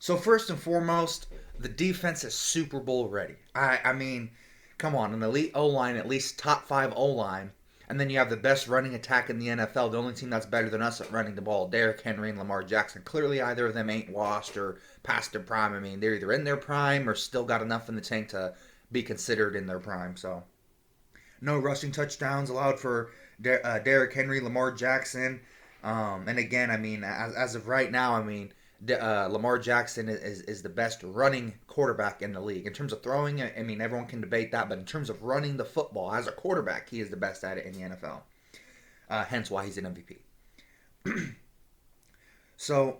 So first and foremost, the defense is Super Bowl ready. I mean, come on, an elite O line, at least top five O line, and then you have the best running attack in the NFL. The only team that's better than us at running the ball, Derrick Henry and Lamar Jackson. Clearly, either of them ain't washed or past their prime. I mean, they're either in their prime or still got enough in the tank to be considered in their prime. So no rushing touchdowns allowed for Derrick Henry, Lamar Jackson. And again, I mean, as of right now, I mean, Lamar Jackson is the best running quarterback in the league. In terms of throwing, I mean, everyone can debate that, but in terms of running the football as a quarterback, he is the best at it in the NFL. Hence why he's an MVP. So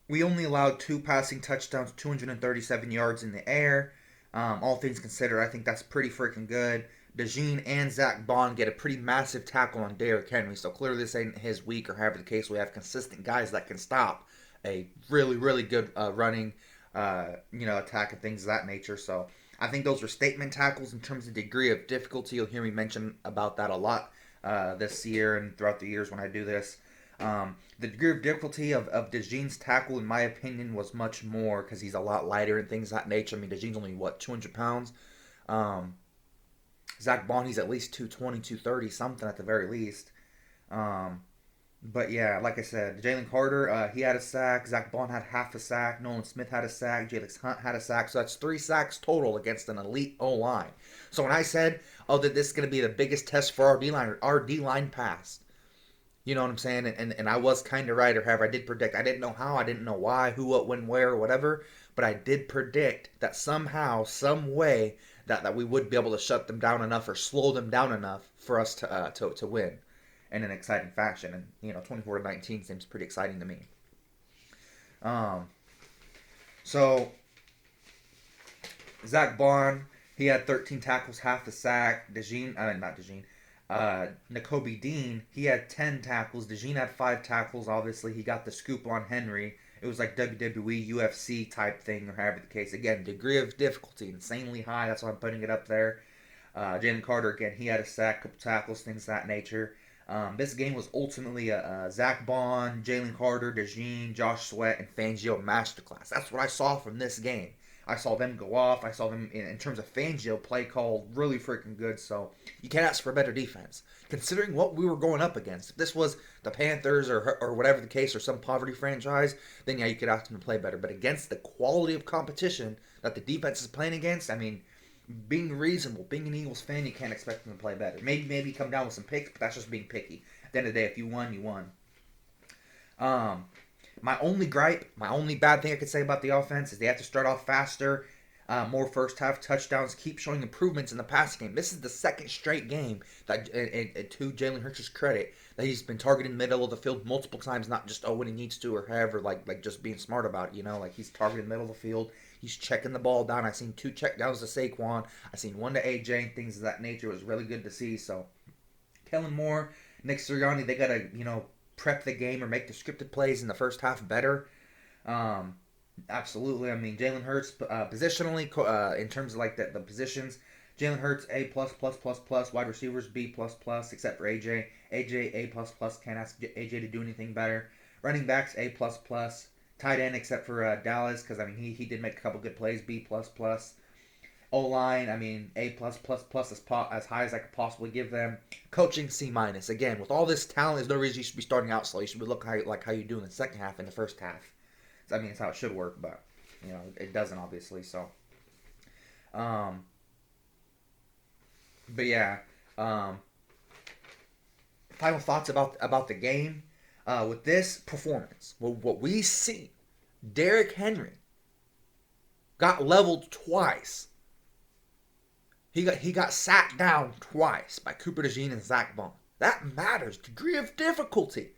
we only allowed two passing touchdowns, 237 yards in the air. All things considered, I think that's pretty freaking good. DeJean and Zach Bond get a pretty massive tackle on Derrick Henry, so clearly this ain't his week, or however the case. We have consistent guys that can stop a really, really good running, attack and things of that nature. So I think those are statement tackles in terms of degree of difficulty. You'll hear me mention about that a lot this year and throughout the years when I do this. The degree of difficulty of DeJean's tackle, in my opinion, was much more because he's a lot lighter and things of that nature. I mean, DeJean's only, 200 pounds? Um, Zach Bonnie's at least 220, 230, something at the very least. Um, but yeah, like I said, Jalen Carter, he had a sack. Zach Bond had half a sack. Nolan Smith had a sack. Jalix Hunt had a sack. So that's 3 sacks total against an elite O line. So when I said, oh, that this is going to be the biggest test for our D line passed. You know what I'm saying? And I was kind of right, or however, I did predict. I didn't know how, I didn't know why, who, what, when, where, or whatever, but I did predict that somehow, some way, that we would be able to shut them down enough or slow them down enough for us to win in an exciting fashion. And 24-19 seems pretty exciting to me. Um, so Zach Bond, he had 13 tackles, half a sack. Not Dejean. N'Kobe Dean, he had 10 tackles. DeJean had 5 tackles. Obviously, he got the scoop on Henry. It was like WWE, UFC type thing, or however the case. Again, degree of difficulty, insanely high. That's why I'm putting it up there. Jalen Carter, again, he had a sack, couple tackles, things of that nature. This game was ultimately a Zach Bond, Jalen Carter, DeJean, Josh Sweat, and Fangio masterclass. That's what I saw from this game. I saw them go off. I saw them, in terms of Fangio, play call really freaking good. So you can't ask for a better defense. Considering what we were going up against. If this was the Panthers or whatever the case, or some poverty franchise, then yeah, you could ask them to play better. But against the quality of competition that the defense is playing against, I mean, being reasonable, being an Eagles fan, you can't expect them to play better. Maybe come down with some picks, but that's just being picky. At the end of the day, if you won, you won. Um, my only gripe, my only bad thing I could say about the offense is they have to start off faster, more first half touchdowns, keep showing improvements in the passing game. This is the second straight game that, to Jalen Hurts' credit, that he's been targeting the middle of the field multiple times, not just when he needs to or however, like just being smart about it. Like he's targeting the middle of the field. He's checking the ball down. I've seen 2 check downs to Saquon. I've seen 1 to AJ and things of that nature. It was really good to see. So Kellen Moore, Nick Sirianni, they gotta prep the game or make the scripted plays in the first half better. Um, Absolutely. I mean, Jalen Hurts, positionally, in terms of like the positions, Jalen Hurts A plus plus plus plus, wide receivers B plus plus, except for AJ. AJ A plus plus, can't ask AJ to do anything better. Running backs A plus plus. Tight end, except for Dallas, because I mean he did make a couple good plays, B plus plus. O line, I mean A plus plus plus as high as I could possibly give them. Coaching C minus. Again, with all this talent, there's no reason you should be starting out slow. You should be looking like how you do in the second half and the first half. I mean, it's how it should work, but it doesn't obviously. So, um, but yeah, um, final thoughts about the game. With this performance, what we see, Derrick Henry got leveled twice. He got sat down twice by Cooper DeJean and Zach Bond. That matters. Degree of difficulty.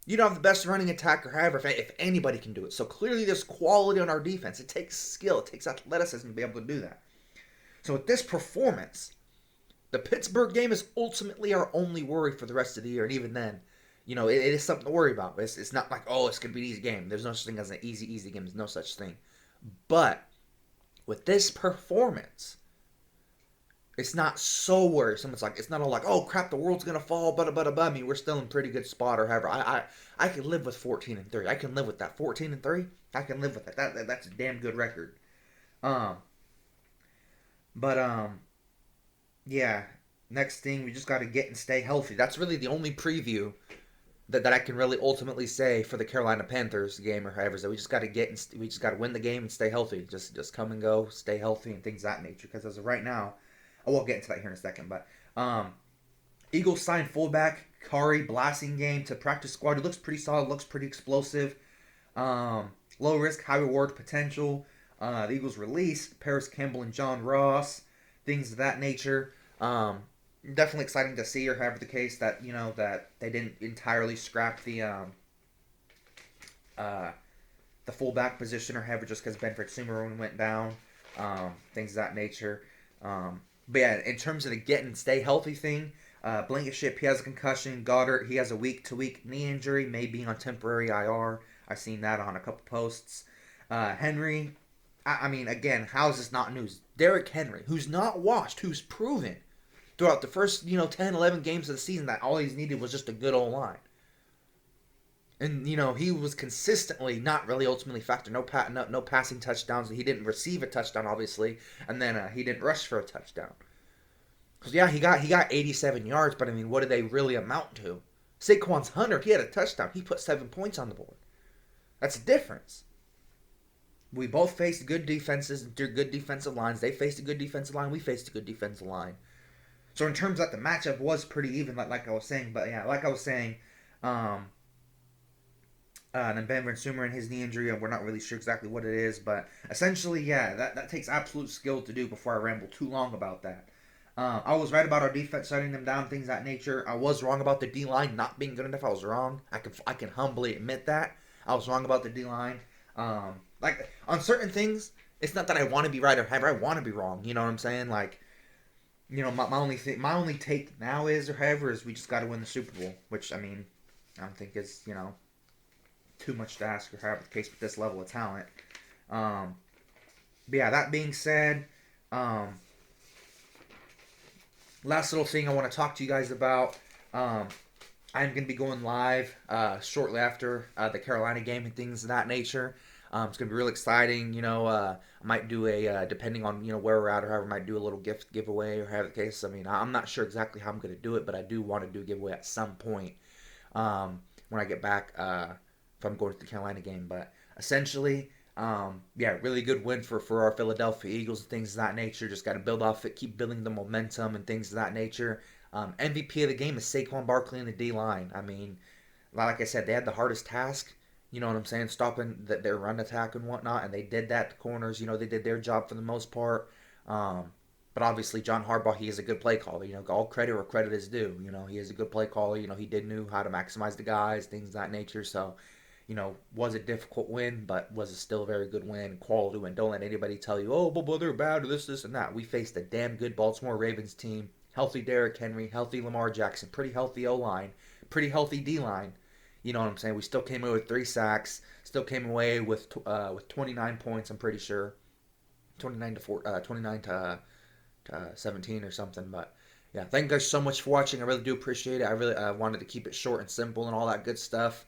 You don't have the best running attacker, however, if anybody can do it. So clearly there's quality on our defense. It takes skill. It takes athleticism to be able to do that. So with this performance, the Pittsburgh game is ultimately our only worry for the rest of the year. And even then, it is something to worry about. It's not like, oh, it's going to be an easy game. There's no such thing as an easy game. There's no such thing. But with this performance, it's not so worrisome. It's like it's not all like, oh crap, the world's gonna fall, but I mean, we're still in pretty good spot or however. I can live with 14-3. I can live with that. 14-3. I can live with that. That's a damn good record. Um, but yeah. Next thing, we just got to get and stay healthy. That's really the only preview that I can really ultimately say for the Carolina Panthers game or however. So we just got to get and we just got to win the game and stay healthy. Just come and go, stay healthy, and things of that nature. Because as of right now, I won't get into that here in a second. But Eagles signed fullback Kari Blasingame to practice squad. He looks pretty solid, looks pretty explosive. Low risk, high reward potential. The Eagles released Paris Campbell and John Ross, things of that nature. Definitely exciting to see, or however the case that that they didn't entirely scrap uh, the fullback position, or however, just because Benford Sumeron went down, things of that nature. But yeah, in terms of the get and stay healthy thing, Blankenship, he has a concussion. Goddard, he has a week-to-week knee injury, may be on temporary IR. I've seen that on a couple posts. Henry, I mean, again, how is this not news? Derrick Henry, who's not washed, who's proven throughout the first 10, 11 games of the season that all he's needed was just a good old line. And he was consistently not really ultimately factor. No passing touchdowns. He didn't receive a touchdown, obviously, and then he didn't rush for a touchdown. Cause yeah, he got 87 yards, but I mean, what did they really amount to? Saquon's Hunter, he had a touchdown. He put 7 points on the board. That's the difference. We both faced good defenses and good defensive lines. They faced a good defensive line. We faced a good defensive line. So in terms of that, the matchup was pretty even, like I was saying. But yeah, like I was saying, and then Ben Sumer and his knee injury, and we're not really sure exactly what it is, but essentially, yeah, that takes absolute skill to do. Before I ramble too long about that, I was right about our defense shutting them down, things of that nature. I was wrong about the D line not being good enough. I was wrong. I can humbly admit that I was wrong about the D line. Like on certain things, it's not that I want to be right or however I want to be wrong. You know what I'm saying? Like, my only take now is or however is we just got to win the Super Bowl, which I mean, I don't think is too much to ask or however the case with this level of talent. But yeah, that being said, last little thing I want to talk to you guys about. I'm going to be going live shortly after the Carolina game and things of that nature. It's going to be real exciting. I might do a, depending on, where we're at or however, I might do a little gift giveaway or however the case. I mean, I'm not sure exactly how I'm going to do it, but I do want to do a giveaway at some point when I get back if I'm going to the Carolina game. But essentially, yeah, really good win for our Philadelphia Eagles and things of that nature. Just got to build off it, keep building the momentum and things of that nature. MVP of the game is Saquon Barkley in the D line. I mean, like I said, they had the hardest task. You know what I'm saying? Stopping their run attack and whatnot, and they did that. The corners, they did their job for the most part. But obviously, John Harbaugh, he is a good play caller. All credit where credit is due. He is a good play caller. He knew how to maximize the guys, things of that nature. So, was a difficult win, but was still a very good win, quality win. Don't let anybody tell you, oh, but they're bad or this, and that. We faced a damn good Baltimore Ravens team. Healthy Derrick Henry, healthy Lamar Jackson, pretty healthy O-line, pretty healthy D-line. You know what I'm saying? We still came away with 3 sacks. Still came away with 29 points. I'm pretty sure, 29 to 17 or something. But yeah, thank you guys so much for watching. I really do appreciate it. I really wanted to keep it short and simple and all that good stuff.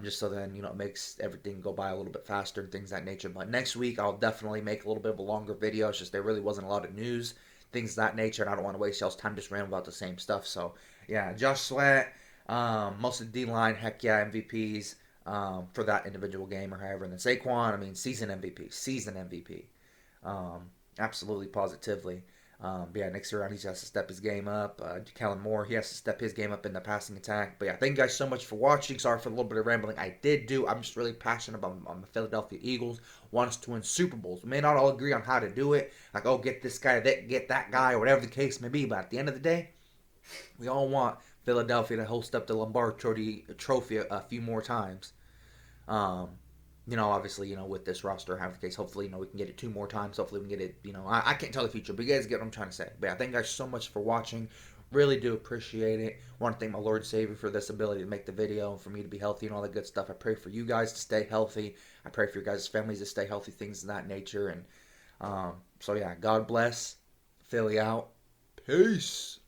Just so then it makes everything go by a little bit faster and things of that nature. But next week I'll definitely make a little bit of a longer video. It's just there really wasn't a lot of news, things of that nature, and I don't want to waste y'all's time just rambling about the same stuff. So yeah, Josh Sweat. Most of the D line, heck yeah, MVPs for that individual game or however. And then Saquon, I mean, season MVP. Absolutely, positively. But yeah, next round he has to step his game up. Kellen Moore, he has to step his game up in the passing attack. But yeah, thank you guys so much for watching. Sorry for a little bit of rambling. I'm just really passionate about on the Philadelphia Eagles. Wants to win Super Bowls. We may not all agree on how to do it. Like, oh, get this guy, get that guy, or whatever the case may be. But at the end of the day, we all want Philadelphia to host up the Lombardi Trophy a few more times. Obviously, with this roster, have the case. Hopefully, we can get it 2 more times. Hopefully, we can get it. I can't tell the future, but you guys get what I'm trying to say. But yeah, thank you guys so much for watching. Really do appreciate it. Want to thank my Lord Savior for this ability to make the video and for me to be healthy and all that good stuff. I pray for you guys to stay healthy. I pray for your guys' families to stay healthy, things of that nature. And so yeah, God bless. Philly out. Peace.